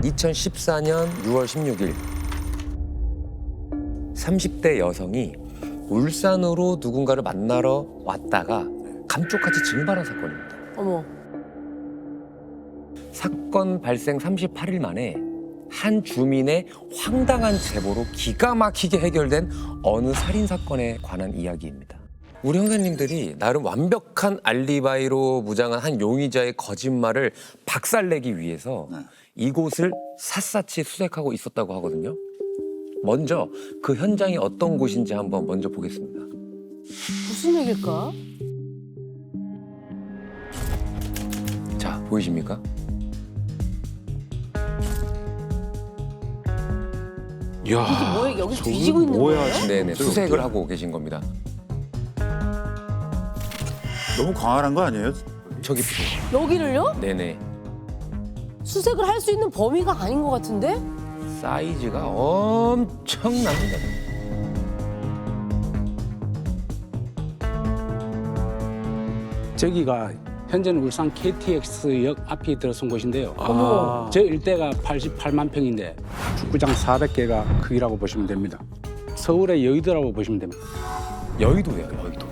2014년 6월 16일 30대 여성이 울산으로 누군가를 만나러 왔다가 감쪽같이 증발한 사건입니다. 어머. 사건 발생 38일 만에 한 주민의 황당한 제보로 기가 막히게 해결된 어느 살인 사건에 관한 이야기입니다. 우리 형사님들이 나름 완벽한 알리바이로 무장한 한 용의자의 거짓말을 박살내기 위해서 이곳을 샅샅이 수색하고 있었다고 하거든요. 먼저 그 현장이 어떤 곳인지 한번 먼저 보겠습니다. 무슨 얘기일까? 자, 보이십니까? 이야, 이게 뭐야? 여기 저건 뒤지고 있는 뭐야, 거예요? 진짜. 네네, 수색을 하고 계신 겁니다. 너무 광활한 거 아니에요? 저기, 여기를요? 네네. 수색을 할 수 있는 범위가 아닌 것 같은데? 사이즈가 엄청납니다. 저기가 현재는 울산 KTX역 앞에 들어선 곳인데요. 어머. 저 일대가 88만 평인데 축구장 400개가 크기라고 보시면 됩니다. 서울의 여의도라고 보시면 됩니다. 여의도예요, 여의도.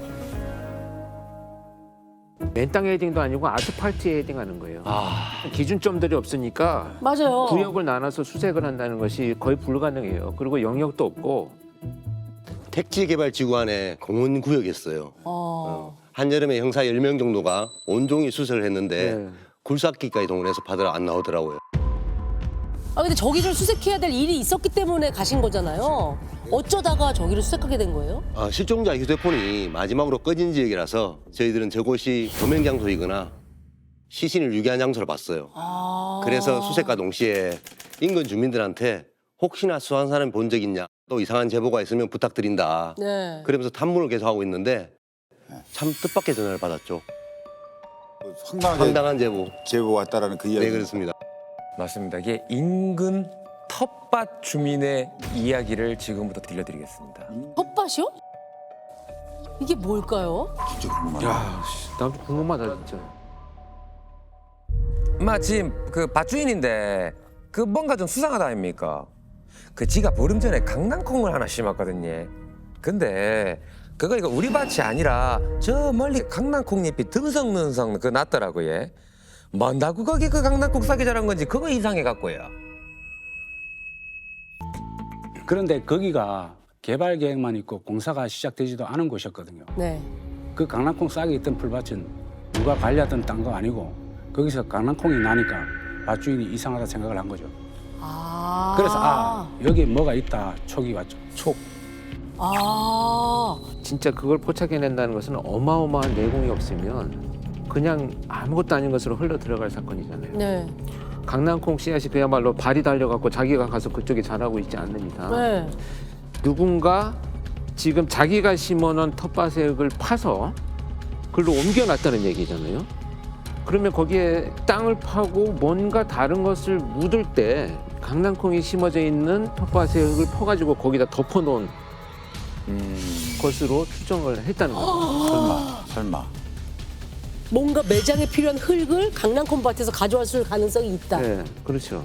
맨땅 헤딩도 아니고 아스팔트 헤딩하는 거예요. 아, 기준점들이 없으니까 맞아요. 구역을 나눠서 수색을 한다는 것이 거의 불가능해요. 그리고 영역도 없고. 택지개발지구 안에 공원구역이었어요. 한여름에 형사 10명 정도가 온종일 수색을 했는데 네. 굴삭기까지 동원해서 받으러 안 나오더라고요. 아 근데 저기를 수색해야 될 일이 있었기 때문에 가신 거잖아요. 어쩌다가 저기를 수색하게 된 거예요? 실종자 휴대폰이 마지막으로 꺼진 지역이라서 저희들은 저곳이 도명 장소이거나 시신을 유기한 장소로 봤어요. 그래서 수색과 동시에 인근 주민들한테 혹시나 수상한 사람 본 적 있냐, 또 이상한 제보가 있으면 부탁드린다. 네. 그러면서 탐문을 계속하고 있는데 참 뜻밖의 전화를 받았죠. 황당한 제보. 제보 왔다라는 그 이야기. 네, 그렇습니다. 맞습니다. 이게 인근 텃밭 주민의 이야기를 지금부터 들려드리겠습니다. 텃밭이요? 이게 뭘까요? 진짜 궁금하다. 야, 나도 궁금하다 진짜. 마침 그 밭주인인데 그 뭔가 좀 수상하다 아닙니까? 그 지가 보름 전에 강낭콩을 하나 심었거든요. 근데 그거 이거 우리 밭이 아니라 저 멀리 강낭콩잎이 듬성듬성 그 났더라고요. 뭔다고 거기 그 강낭콩 싸게 자란 건지 그거 이상해 갖고요. 그런데 거기가 개발 계획만 있고 공사가 시작되지도 않은 곳이었거든요. 네. 그 강낭콩 싹이 있던 풀밭은 누가 관리하던 딴 거 아니고 거기서 강낭콩이 나니까 밭주인이 이상하다 생각을 한 거죠. 그래서 여기 뭐가 있다 촉이 왔죠. 촉. 진짜 그걸 포착해낸다는 것은 어마어마한 내공이 없으면 그냥 아무것도 아닌 것으로 흘러 들어갈 사건이잖아요. 네. 강낭콩 씨앗이 그야말로 발이 달려갖고 자기가 가서 그쪽에 자라고 있지 않는 이상 네. 누군가 지금 자기가 심어놓은 텃밭을 파서 글로 옮겨놨다는 얘기잖아요. 그러면 거기에 땅을 파고 뭔가 다른 것을 묻을 때 강낭콩이 심어져 있는 텃밭을 퍼가지고 거기다 덮어놓은 것으로 추정을 했다는 거죠. 설마. 뭔가 매장에 필요한 흙을 강낭콩 밭에서 가져왔을 가능성이 있다. 네, 그렇죠.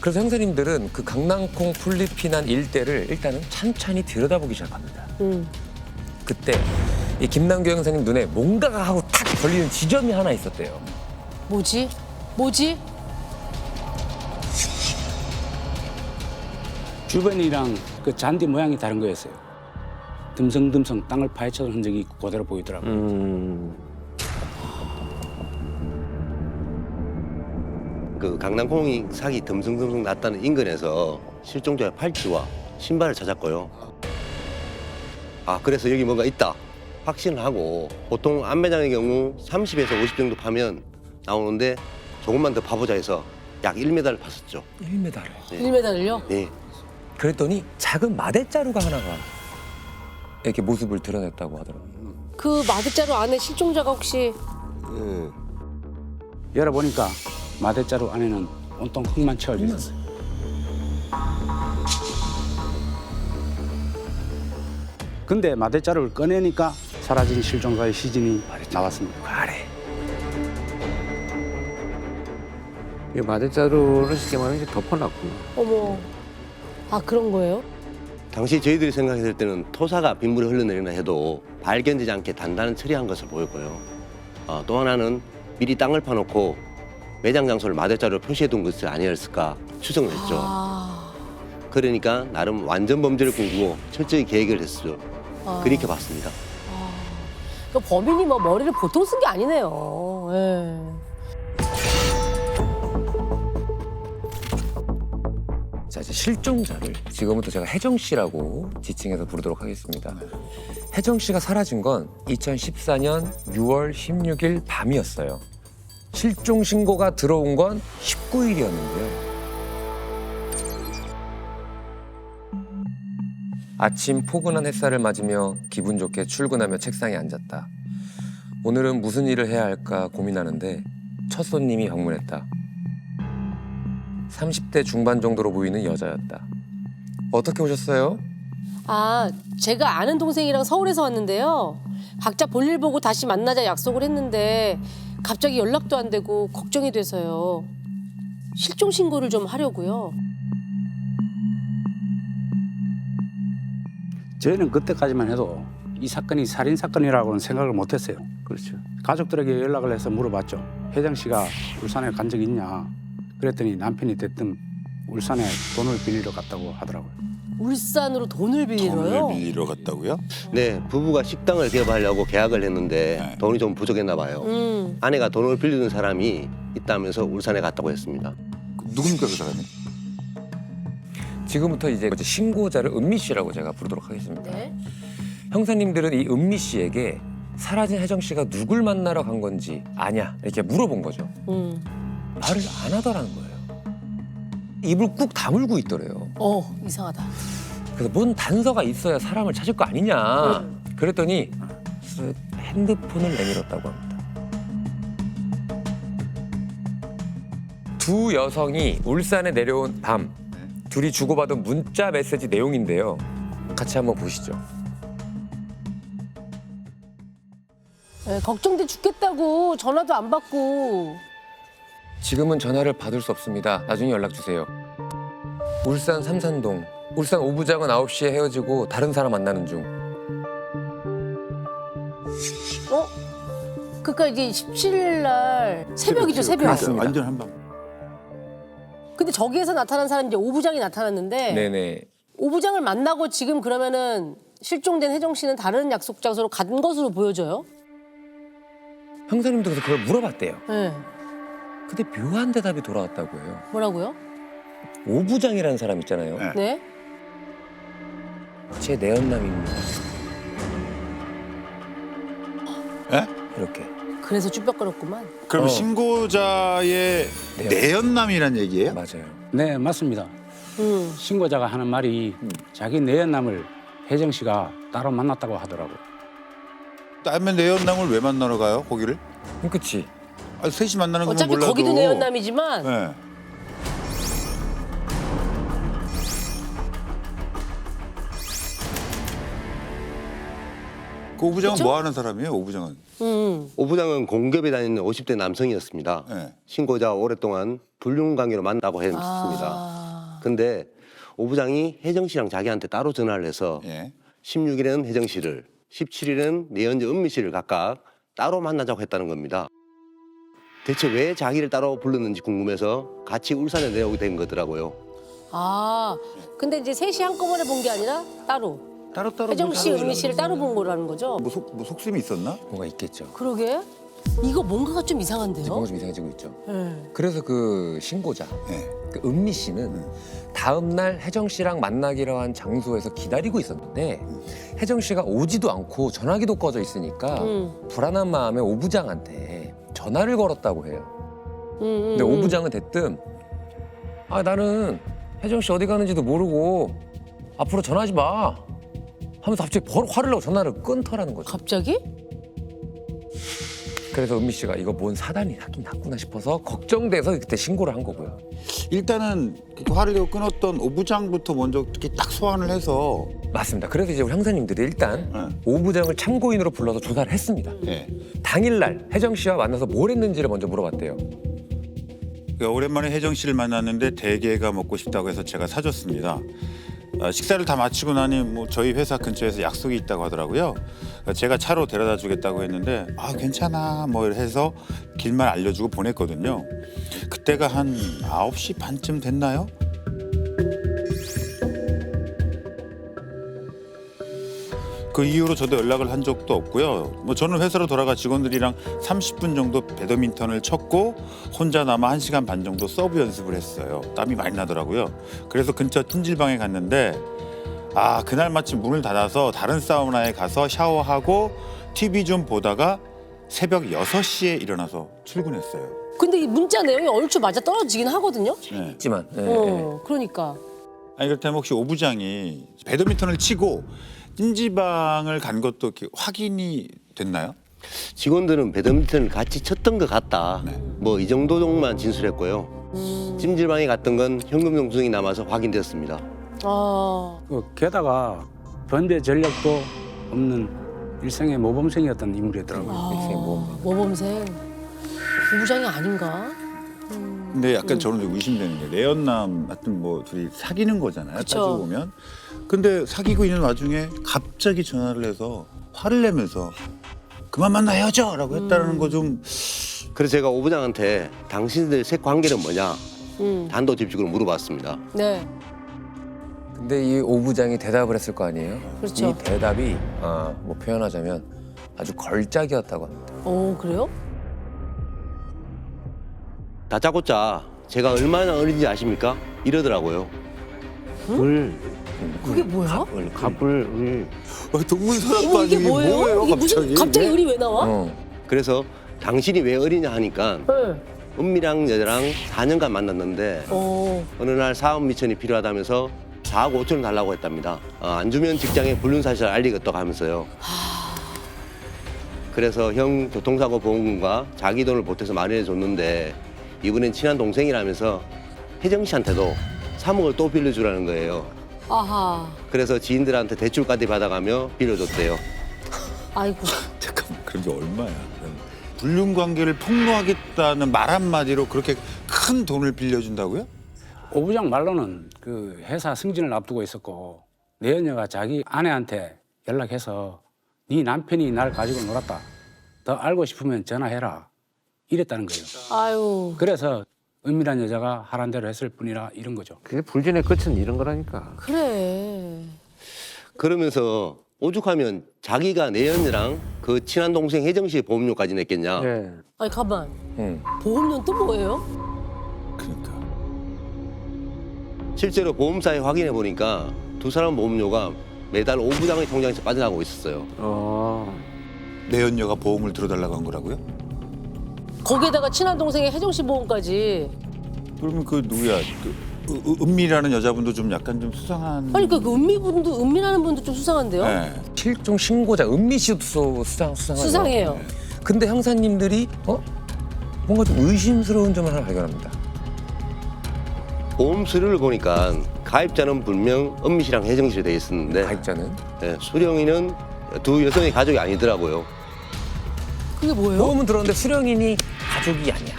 그래서 형사님들은 그 강낭콩 풀잎이 난 일대를 일단은 찬찬히 들여다보기 시작합니다. 그때 이 김남규 형사님 눈에 뭔가가 하고 탁 걸리는 지점이 하나 있었대요. 뭐지? 뭐지? 주변이랑 그 잔디 모양이 다른 거였어요. 듬성듬성 땅을 파헤쳐온 흔적이 그대로 보이더라고요. 그 강낭콩이 삭이 듬성듬성 났다는 인근에서 실종자의 팔찌와 신발을 찾았고요. 그래서 여기 뭔가 있다 확신을 하고, 보통 안매장의 경우 30에서 50 정도 파면 나오는데 조금만 더 파보자 해서 약 1m를 팠었죠. 1m를. 1m를요? 네. 그랬더니 작은 마대자루가 하나가 이렇게 모습을 드러냈다고 하더라고요. 그 마대자루 안에 실종자가 혹시 열어보니까 마대자루 안에는 온통 흙만 채워져 있었어요. 근데 마대자루를 꺼내니까 사라진 실종자의 시신이 나왔습니다. 아래. 이 마대자루를 쉽게 말하면 이제 덮어놨구나. 어머. 아 그런 거예요? 당시 저희들이 생각했을 때는 토사가 빗물이 흘러내리나 해도 발견되지 않게 단단한 처리한 것을 보였고요. 또 하나는 미리 땅을 파놓고 매장 장소를 마대자루로 표시해둔 것이 아니었을까 추정을 했죠. 아. 그러니까 나름 완전 범죄를 꿈꾸고 철저히 계획을 했죠. 그렇게 봤습니다. 그 범인이 뭐 머리를 보통 쓴 게 아니네요. 예. 자, 이제 실종자를 지금부터 제가 혜정 씨라고 지칭해서 부르도록 하겠습니다. 혜정 씨가 사라진 건 2014년 6월 16일 밤이었어요. 실종 신고가 들어온 건 19일이었는데요. 아침 포근한 햇살을 맞으며 기분 좋게 출근하며 책상에 앉았다. 오늘은 무슨 일을 해야 할까 고민하는데 첫 손님이 방문했다. 30대 중반 정도로 보이는 여자였다. 어떻게 오셨어요? 아, 제가 아는 동생이랑 서울에서 왔는데요. 각자 볼일 보고 다시 만나자 약속을 했는데 갑자기 연락도 안 되고 걱정이 돼서요. 실종 신고를 좀 하려고요. 저희는 그때까지만 해도 이 사건이 살인 사건이라고는 생각을 못했어요. 그렇죠. 가족들에게 연락을 해서 물어봤죠. 혜정 씨가 울산에 간 적이 있냐? 그랬더니 남편이 대뜸 울산에 돈을 빌리러 갔다고 하더라고요. 울산으로 돈을 빌리러요? 돈을 빌리러 갔다고요? 네, 부부가 식당을 개업하려고 계약을 했는데 네. 돈이 좀 부족했나 봐요. 아내가 돈을 빌려준 사람이 있다면서 울산에 갔다고 했습니다. 누굽니까 그 사람이? 지금부터 이제 신고자를 은미 씨라고 제가 부르도록 하겠습니다. 네. 형사님들은 이 은미 씨에게 사라진 혜정 씨가 누굴 만나러 간 건지 아냐 이렇게 물어본 거죠. 말을 안 하더라는 거예요. 입을 꾹 다물고 있더래요. 이상하다. 그래서 뭔 단서가 있어야 사람을 찾을 거 아니냐. 그랬더니 쓱 핸드폰을 내밀었다고 합니다. 두 여성이 울산에 내려온 밤 둘이 주고받은 문자 메시지 내용인데요. 같이 한번 보시죠. 네, 걱정돼 죽겠다고 전화도 안 받고. 지금은 전화를 받을 수 없습니다. 나중에 연락 주세요. 울산 삼산동. 울산 오부장은 9시에 헤어지고 다른 사람 만나는 중. 그러니까 이게 17일 날 새벽이죠, 새벽. 맞습니다. 완전 한방. 근데 저기에서 나타난 사람이 이제 오부장이 나타났는데 네네. 오부장을 만나고 지금 그러면은 실종된 혜정 씨는 다른 약속 장소로 간 것으로 보여져요? 형사님도 그래서 그걸 물어봤대요. 네. 근데 묘한 대답이 돌아왔다고 해요. 뭐라고요? 오부장이라는 사람 있잖아요. 네. 네. 제 내연남입니다. 예? 이렇게. 그래서 쭈뼛거렸구만. 그럼 신고자의 내연남이란 얘기예요? 맞아요. 네, 맞습니다. 신고자가 하는 말이 자기 내연남을 혜정 씨가 따로 만났다고 하더라고요. 남의 내연남을 왜 만나러 가요? 거기를? 그치. 아, 셋이 만나는 거면 어차피 몰라도. 거기도 내연남이지만 네. 그 오부장은 그쵸? 뭐 하는 사람이에요? 오부장은? 오부장은 공급에 다니는 50대 남성이었습니다. 네. 신고자와 오랫동안 불륜 관계로 만나고 했습니다. 아. 근데 오부장이 혜정 씨랑 자기한테 따로 전화를 해서 예. 16일에는 혜정 씨를, 17일에는 내연녀 은미 씨를 각각 따로 만나자고 했다는 겁니다. 대체 왜 자기를 따로 불렀는지 궁금해서 같이 울산에 내려오게 된 거더라고요. 아, 근데 이제 셋이 한꺼번에 본 게 아니라 따로. 따로따로 혜정 씨, 은미 씨를 따로 본 거라는 거죠? 뭐 속셈이 있었나? 뭐가 있겠죠. 그러게. 이거 뭔가가 좀 이상한데요? 뭔가 좀 이상해지고 있죠. 네. 그래서 그 신고자, 네. 그 은미 씨는 다음 날 혜정 씨랑 만나기로 한 장소에서 기다리고 있었는데 혜정 씨가 오지도 않고 전화기도 꺼져 있으니까 불안한 마음에 오부장한테 전화를 걸었다고 해요. 근데 오부장은 대뜸 아 나는 혜정 씨 어디 가는지도 모르고 앞으로 전화하지 마 하면서 갑자기 바로 화를 내고 전화를 끊더라는 거죠. 갑자기? 그래서 은미 씨가 이거 뭔 사단이 나긴 났구나 싶어서 걱정돼서 그때 신고를 한 거고요. 일단은 그렇게 화를 내고 끊었던 오부장부터 먼저 이렇게 딱 소환을 해서 맞습니다. 그래서 이제 우리 형사님들이 일단 네. 오부장을 참고인으로 불러서 조사를 했습니다. 예. 당일날 혜정 씨와 만나서 뭘 했는지를 먼저 물어봤대요. 오랜만에 혜정 씨를 만났는데 대게가 먹고 싶다고 해서 제가 사줬습니다. 식사를 다 마치고 나니 뭐 저희 회사 근처에서 약속이 있다고 하더라고요. 제가 차로 데려다 주겠다고 했는데 괜찮아 뭐 해서 길만 알려주고 보냈거든요. 그때가 한 9시 반쯤 됐나요? 그 이후로 저도 연락을 한 적도 없고요. 뭐 저는 회사로 돌아가 직원들이랑 30분 정도 배드민턴을 쳤고 혼자 남아 1시간 반 정도 서브 연습을 했어요. 땀이 많이 나더라고요. 그래서 근처 찜질방에 갔는데 그날 마침 문을 닫아서 다른 사우나에 가서 샤워하고 TV 좀 보다가 새벽 6시에 일어나서 출근했어요. 근데 이 문자 내용이 얼추 맞아 떨어지긴 하거든요. 네. 있지만 그러니까. 그렇다면 혹시 오 부장이 배드민턴을 치고 찜질방을 간 것도 이렇게 확인이 됐나요? 직원들은 배드민턴을 같이 쳤던 것 같다. 네. 뭐 이 정도만 진술했고요. 찜질방에 갔던 건 현금 영수증이 남아서 확인되었습니다. 게다가 변배 전력도 없는 일생의 모범생이었던 인물이었더라고요. 모범생. 부부장이 아닌가? 근데 약간 저는 좀 의심되는 게 내연남 하여튼 뭐 둘이 사귀는 거잖아요. 그쵸. 따지고 보면. 근데 사귀고 있는 와중에 갑자기 전화를 해서 화를 내면서 그만 만나 헤어져라고 했다는 거 좀 그래서 제가 오 부장한테 당신들 새 관계는 뭐냐 단도직입적으로 물어봤습니다. 네. 근데 이 오 부장이 대답을 했을 거 아니에요? 그렇죠. 이 대답이 뭐 표현하자면 아주 걸작이었다고 합니다. 그래요? 다짜고짜 제가 얼마나 어린지 아십니까? 이러더라고요. 그게 뭐야? 갑을 동문서답도 어머, 이게 아니고 뭐예요? 이게 갑자기? 갑자기 을이 왜 나와? 그래서 당신이 왜 어리냐 하니까 네. 은미랑 여자랑 4년간 만났는데 어느 날 사업 미천이 필요하다면서 4억 5천 원 달라고 했답니다. 안 주면 직장에 불륜 사실을 알리겠다고 하면서요. 그래서 형 교통사고 보험금과 자기 돈을 보태서 마련해 줬는데 이번엔 친한 동생이라면서 혜정 씨한테도 3억을 또 빌려주라는 거예요. 아하. 그래서 지인들한테 대출까지 받아가며 빌려줬대요. 아이고. 잠깐만 그런 게 얼마야? 불륜 관계를 폭로하겠다는 말 한마디로 그렇게 큰 돈을 빌려준다고요? 오 부장 말로는 그 회사 승진을 앞두고 있었고 내연녀가 자기 아내한테 연락해서 네 남편이 날 가지고 놀았다. 더 알고 싶으면 전화해라. 이랬다는 거예요. 아유. 그래서 은밀한 여자가 하란 대로 했을 뿐이라 이런 거죠. 그게 불륜의 끝은 이런 거라니까. 그래. 그러면서 오죽하면 자기가 내연녀랑 그 친한 동생 혜정 씨의 보험료까지 냈겠냐. 네. 아니 가만. 보험료는 또 뭐예요? 그러니까. 실제로 보험사에 확인해 보니까 두 사람 보험료가 매달 오 부장의 통장에서 빠져나가고 있었어요. 내연녀가 보험을 들어달라고 한 거라고요? 거기에다가 친한 동생의 혜정 씨 보험까지. 그러면 그 누구야? 은미라는 여자분도 좀 약간 좀 수상한. 아니 그 은미라는 분도 좀 수상한데요? 네. 실종 신고자 은미 씨도 수상하죠. 수상해요. 근데 형사님들이 뭔가 좀 의심스러운 점을 하나 발견합니다. 보험 서류를 보니까 가입자는 분명 은미 씨랑 혜정 씨로 돼 있었는데 가입자는 수령이는 두 여성의 가족이 아니더라고요. 그게 뭐예요? 보험은 들었는데 수령인이 가족이 아니야.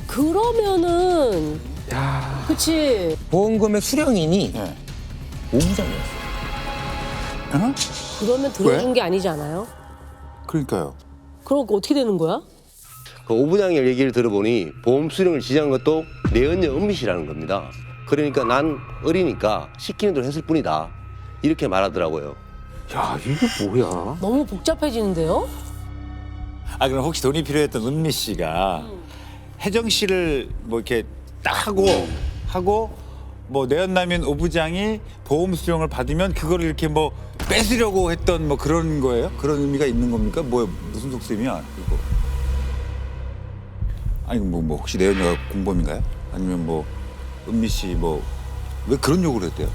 그러면은 그치. 보험금의 수령인이 네. 오 부장이었어. 어? 그러면 들어준 게 아니지 않아요? 그러니까요. 그럼 어떻게 되는 거야? 그 오 부장의 얘기를 들어보니 보험 수령을 지정한 것도 내연녀 은미 씨라는 겁니다. 그러니까 난 어리니까 시키는 대로 했을 뿐이다. 이렇게 말하더라고요. 야, 이게 뭐야? 너무 복잡해지는데요? 그럼 혹시 돈이 필요했던 은미 씨가 혜정 씨를 뭐 이렇게 딱 하고 뭐 내연남인 오 부장이 보험 수령을 받으면 그거를 이렇게 뭐 뺏으려고 했던 뭐 그런 거예요? 그런 의미가 있는 겁니까? 뭐야 무슨 속셈이야 이거? 아니 뭐 혹시 내연녀가 공범인가요? 아니면 뭐 은미 씨 뭐 왜 그런 요구를 했대요?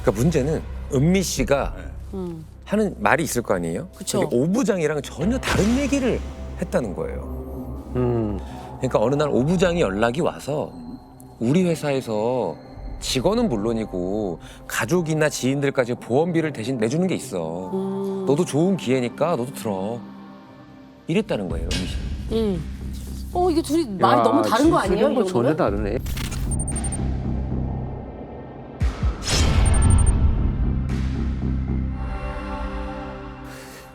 그러니까 문제는 은미 씨가 하는 말이 있을 거 아니에요? 그쵸. 근데 오 부장이랑 전혀 다른 얘기를 했다는 거예요. 그러니까 어느 날 오 부장이 연락이 와서 우리 회사에서 직원은 물론이고 가족이나 지인들까지 보험비를 대신 내주는 게 있어. 너도 좋은 기회니까 너도 들어. 이랬다는 거예요, 은미 씨. 이게 둘이 말이 너무 다른 거 아니에요? 뭐 이 전혀 정도면? 다르네.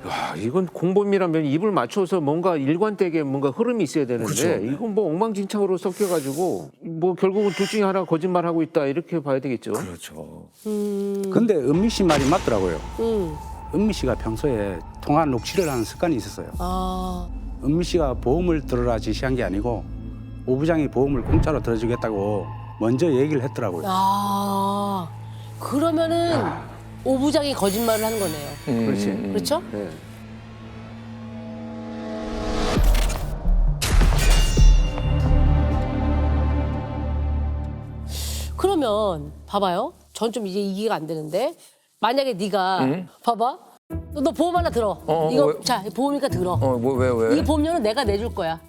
야, 이건 공범이라면 입을 맞춰서 뭔가 일관되게 뭔가 흐름이 있어야 되는데 그쵸. 이건 뭐 엉망진창으로 섞여가지고 뭐 결국은 둘 중에 하나 거짓말하고 있다 이렇게 봐야 되겠죠. 그렇죠. 근데 은미 씨 말이 맞더라고요. 음. 은미 씨가 평소에 통화 녹취를 하는 습관이 있었어요. 아. 은미 씨가 보험을 들어라 지시한 게 아니고 오 부장이 보험을 공짜로 들어주겠다고 먼저 얘기를 했더라고요. 아. 그러면은 오 부장이 거짓말을 한 거네요. 그렇지. 그렇죠? 네. 그러면 봐봐요. 전 좀 이제 이해가 안 되는데 만약에 네가 봐봐. 너 보험 하나 들어. 이거 왜? 자 보험이니까 들어. 뭐 왜? 이 보험료는 내가 내줄 거야.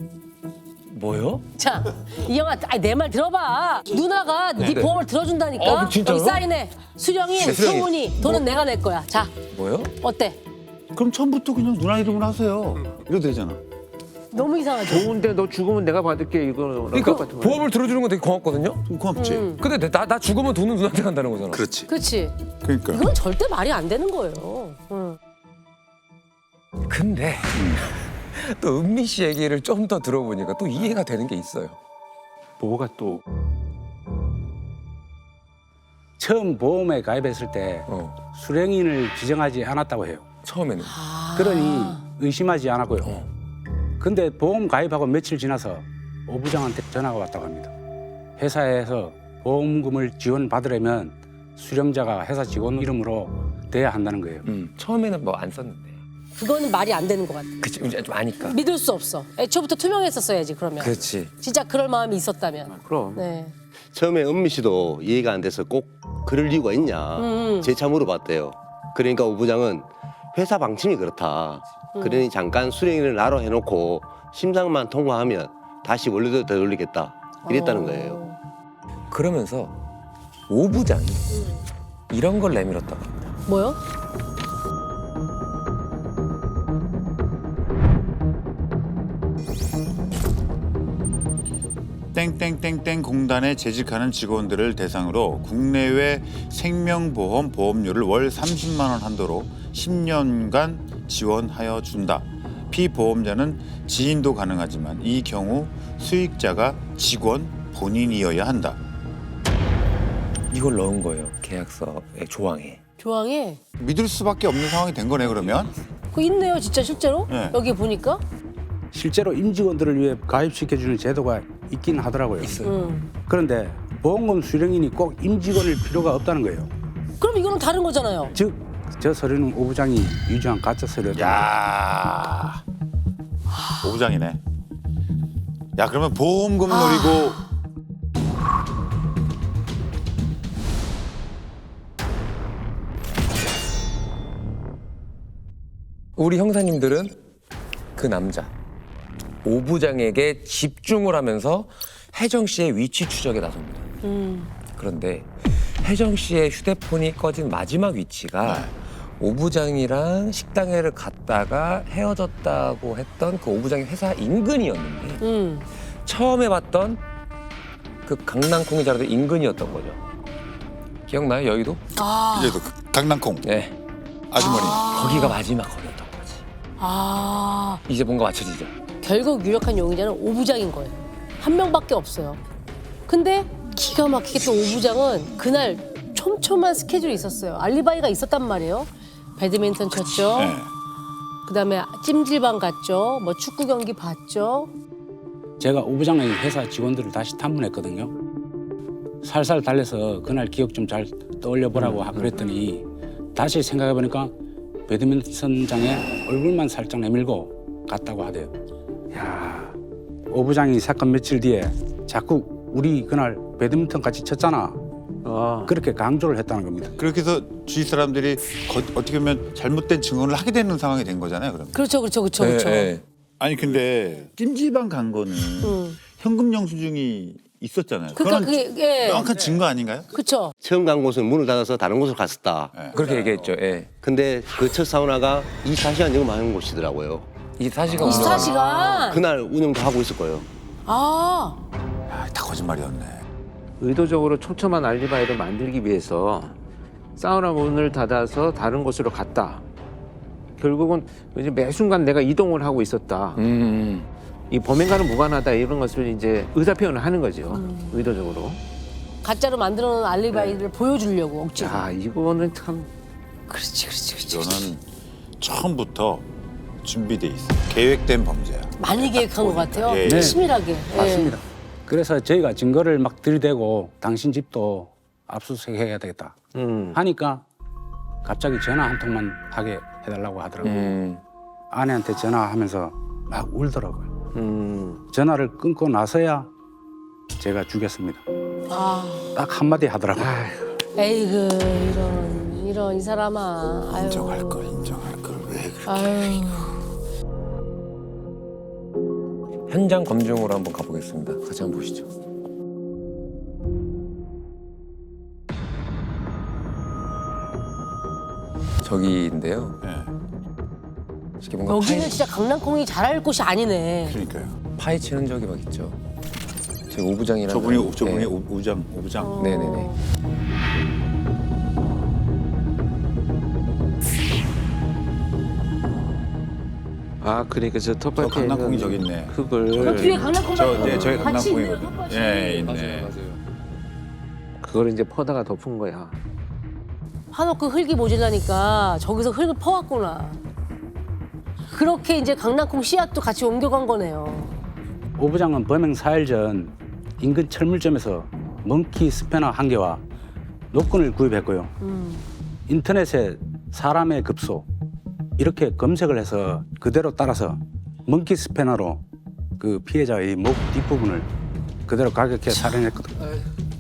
뭐요? 자, 이영아, 내 말 들어봐. 누나가 네 보험을 들어준다니까. 진짜요? 여기 사인해. 수령인, 네, 수령인. 성훈이 돈은 내가 낼 거야. 자, 뭐요? 어때? 그럼 처음부터 그냥 누나 이름으로 하세요. 이래도 되잖아. 너무 이상하죠? 좋은데 너 죽으면 내가 받을게 이거. 그러니까 같은 거. 보험을 들어주는 건 되게 고맙거든요. 좀 고맙지. 근데 나 죽으면 돈은 누나한테 간다는 거잖아. 그렇지. 그렇지. 그러니까. 이건 절대 말이 안 되는 거예요. 응. 근데 또 은미 씨 얘기를 좀 더 들어보니까 또 이해가 되는 게 있어요. 뭐가 또 처음 보험에 가입했을 때 수령인을 지정하지 않았다고 해요. 처음에는. 그러니 의심하지 않았고요. 근데 보험 가입하고 며칠 지나서 오 부장한테 전화가 왔다고 합니다. 회사에서 보험금을 지원받으려면 수령자가 회사 직원 이름으로 돼야 한다는 거예요. 처음에는 뭐 안 썼는데. 그거는 말이 안 되는 것 같아. 그치, 이제 좀 아니까. 믿을 수 없어. 애초부터 투명했었어야지, 그러면. 그렇지. 진짜 그럴 마음이 있었다면. 그럼. 네. 처음에 은미 씨도 이해가 안 돼서 꼭 그럴 이유가 있냐 재차 물어봤대요. 그러니까 오 부장은 회사 방침이 그렇다. 그러니 잠깐 수령인을 나로 해놓고 심상만 통과하면 다시 원래대로 되돌리겠다 이랬다는 거예요. 그러면서 오 부장이 이런 걸 내밀었다고 합니다. 뭐요? 땡땡땡땡 공단에 재직하는 직원들을 대상으로 국내외 생명보험 보험료를 월 30만 원 한도로 10년간 지원하여 준다. 피보험자는 지인도 가능하지만 이 경우 수익자가 직원 본인이어야 한다. 이걸 넣은 거예요. 계약서의 조항에. 조항에. 믿을 수밖에 없는 상황이 된 거네 그러면. 그거 있네요, 진짜 실제로. 네. 여기 보니까. 실제로 임직원들을 위해 가입시켜주는 제도가 있긴 하더라고요. 있어요. 그런데 보험금 수령인이 꼭 임직원일 필요가 없다는 거예요. 그럼 이거는 다른 거잖아요. 즉, 저 서류는 오 부장이 유지한 가짜 서류였다. 야, 오 부장이네. 야 그러면 보험금 노리고 우리 형사님들은 그 남자 오 부장에게 집중을 하면서 혜정 씨의 위치 추적에 나섭니다. 그런데 혜정 씨의 휴대폰이 꺼진 마지막 위치가 오 부장이랑 식당에를 갔다가 헤어졌다고 했던 그 오 부장의 회사 인근이었는데 처음에 봤던 그 강낭콩이 자라던 인근이었던 거죠. 기억나요? 여의도? 이제도 강낭콩 네. 아주머니. 거기가 마지막 거리였던 거지. 아, 이제 뭔가 맞춰지죠. 결국 유력한 용의자는 오 부장인 거예요. 한 명밖에 없어요. 근데 기가 막히게 또 오 부장은 그날 촘촘한 스케줄이 있었어요. 알리바이가 있었단 말이에요. 배드민턴 쳤죠. 네. 그다음에 찜질방 갔죠. 뭐 축구 경기 봤죠. 제가 오 부장의 회사 직원들을 다시 탐문했거든요. 살살 달래서 그날 기억 좀 잘 떠올려보라고 그랬더니 다시 생각해보니까 배드민턴장에 얼굴만 살짝 내밀고 갔다고 하대요. 야, 오 부장이 사건 며칠 뒤에 자꾸 우리 그날 배드민턴 같이 쳤잖아. 그렇게 강조를 했다는 겁니다. 그렇게 해서 주위 사람들이 어떻게 보면 잘못된 증언을 하게 되는 상황이 된 거잖아요. 그럼. 그렇죠. 아니 근데 찜질방 간 거는 현금 영수증이 있었잖아요. 그러니까 그거는 그게 예. 명확한 증거 아닌가요? 그렇죠. 처음 간 곳은 문을 닫아서 다른 곳으로 갔었다. 그렇게 얘기했죠. 예. 근데 그 첫 사우나가 24시간 영업하는 곳이더라고요. 이 사실은 24시간. 그날 운영도 하고 있을 거예요. 아, 야, 다 거짓말이었네. 의도적으로 촘촘한 알리바이를 만들기 위해서 사우나 문을 닫아서 다른 곳으로 갔다. 결국은 이제 매 순간 내가 이동을 하고 있었다. 이 범행과는 무관하다 이런 것을 이제 의사 표현을 하는 거죠. 의도적으로. 가짜로 만들어 놓은 알리바이를 보여주려고 억지로. 야, 이거는 참 그렇지. 이거는 처음부터 준비돼 있어. 계획된 범죄야. 많이 계획한 것 같아요. 예, 예. 치밀하게. 예. 맞습니다. 그래서 저희가 증거를 막 들이대고 당신 집도 압수수색해야 되겠다 하니까 갑자기 전화 한 통만 하게 해달라고 하더라고요. 아내한테 전화하면서 막 울더라고요. 전화를 끊고 나서야 제가 죽였습니다. 아, 딱 한마디 하더라고요. 에이그 이런 이 사람아. 아유. 인정할 걸 왜 그래? 아유. 현장 검증으로 한번 가보겠습니다. 같이 한번 보시죠. 저기인데요. 예. 이게 뭔가 여기는 진짜 강낭콩이 잘할 곳이 아니네. 그러니까요. 파헤치는 적이 막 있죠. 저희 오부장이라는 저분이 네. 오부장. 네네네. 아, 그러니까 저 저 텃밭에 강낭콩이 있는 저기 있네. 흙을 저 뒤에 강낭콩 저기 같이 있는 강낭콩이거든. 텃밭이. 예, 있네. 그걸 이제 퍼다가 덮은 거야. 파놓고 흙이 모질라니까 저기서 흙을 퍼왔구나. 그렇게 이제 강낭콩 씨앗도 같이 옮겨간 거네요. 오 부장은 범행 4일 전 인근 철물점에서 멍키 스패너 한 개와 노끈을 구입했고요. 인터넷에 사람의 급소 이렇게 검색을 해서 그대로 따라서 멍키 스패너로 그 피해자의 목 뒷부분을 그대로 가격해 살해했거든요.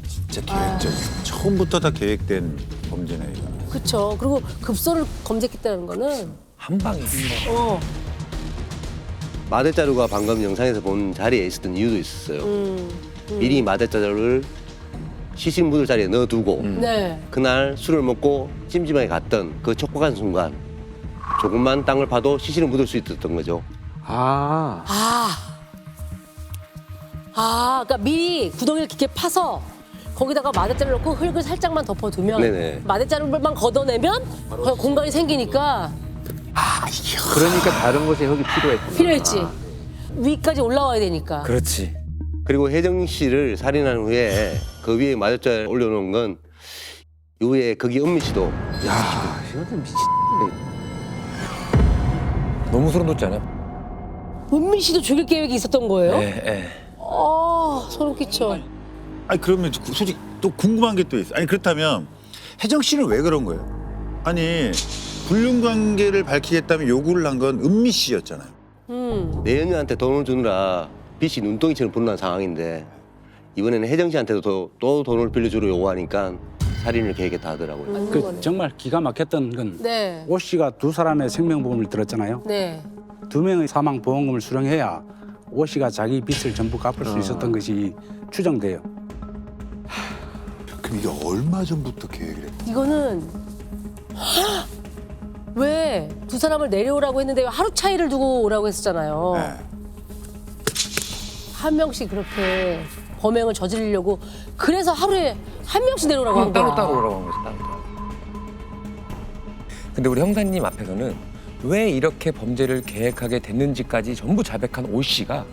진짜 계획적. 처음부터 다 계획된 범죄네 이거. 그렇죠. 그리고 급소를 검색했다는 거는 한 방에. 마대자루가 방금 영상에서 본 자리에 있었던 이유도 있었어요. 미리 마대자루를 시신 묻을 자리에 넣어두고 네. 그날 술을 먹고 찜찜하게 갔던 그 촉박한 순간 조금만 땅을 파도 시신을 묻을 수 있었던 거죠. 아, 그러니까 미리 구덩이를 깊게 파서 거기다가 마대자루 넣고 흙을 살짝만 덮어두면 네네. 마대자루만 걷어내면 공간이 생기니까 그러니까 다른 곳에 흙이 필요했구나. 필요했지. 위까지 올라와야 되니까. 그렇지. 그리고 혜정 씨를 살인한 후에 그 위에 마대자루를 올려놓은 건 이후에 거기 은미 씨도 야, 이거는 미친. 너무 소름 돋지 않아요? 은민 씨도 죽일 계획이 있었던 거예요? 네. 소름 끼쳐. 아니 그러면 솔직히 또 궁금한 게 또 있어. 아니 그렇다면 혜정 씨는 왜 그런 거예요? 아니 불륜 관계를 밝히겠다면 요구를 한 건 은미 씨였잖아요. 내연녀한테 돈을 주느라 빚이 눈덩이처럼 불어난 상황인데 이번에는 혜정 씨한테도 또 돈을 빌려주려 요구하니까 살인을 계획했다 하더라고요. 맞는 그 거네. 정말 기가 막혔던 건 네. 오 씨가 두 사람의 생명보험을 들었잖아요. 네. 두 명의 사망보험금을 수령해야 오 씨가 자기 빚을 전부 갚을 수 있었던 것이 추정돼요. 그럼 이게 얼마 전부터 계획을 했어? 이거는 왜 두 사람을 내려오라고 했는데 왜 하루 차이를 두고 오라고 했었잖아요. 네. 한 명씩 그렇게 범행을 저지르려고 그래서 하루에 한 명씩 내려오라고 한 거야. 따로 오라고 한 거지. 따로. 근데 우리 형사님 앞에서는 왜 이렇게 범죄를 계획하게 됐는지까지 전부 자백한 오 씨가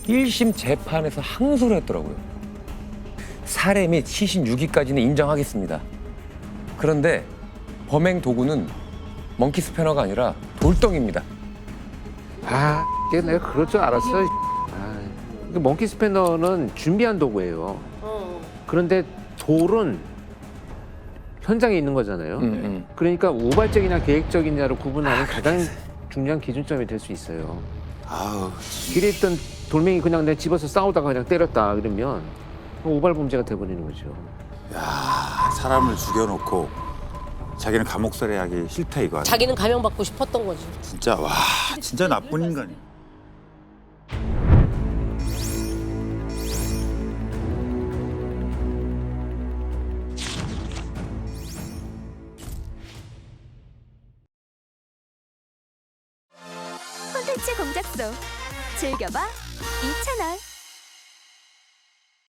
1심 재판에서 항소를 했더라고요. 살해 및 시신 유기까지는 인정하겠습니다. 그런데 범행 도구는 멍키 스패너가 아니라 돌덩입니다. 아, 이게 내가 그럴 줄 알았어. 아, 이게 멍키 스패너는 준비한 도구예요. 그런데 돌은 현장에 있는 거잖아요. 그러니까 우발적이냐 계획적이냐를 구분하는 가장 중요한 기준점이 될 수 있어요. 아우 길에 있던 돌멩이 그냥 내 집어서 싸우다가 그냥 때렸다 그러면 우발 범죄가 돼버리는 거죠. 야 사람을 죽여놓고 자기는 감옥살이 하기 싫다 이거 아니야? 자기는 감형받고 싶었던 거지. 진짜 와 진짜 나쁜 인간이야. 콘텐츠 공작소 즐겨봐 이채널.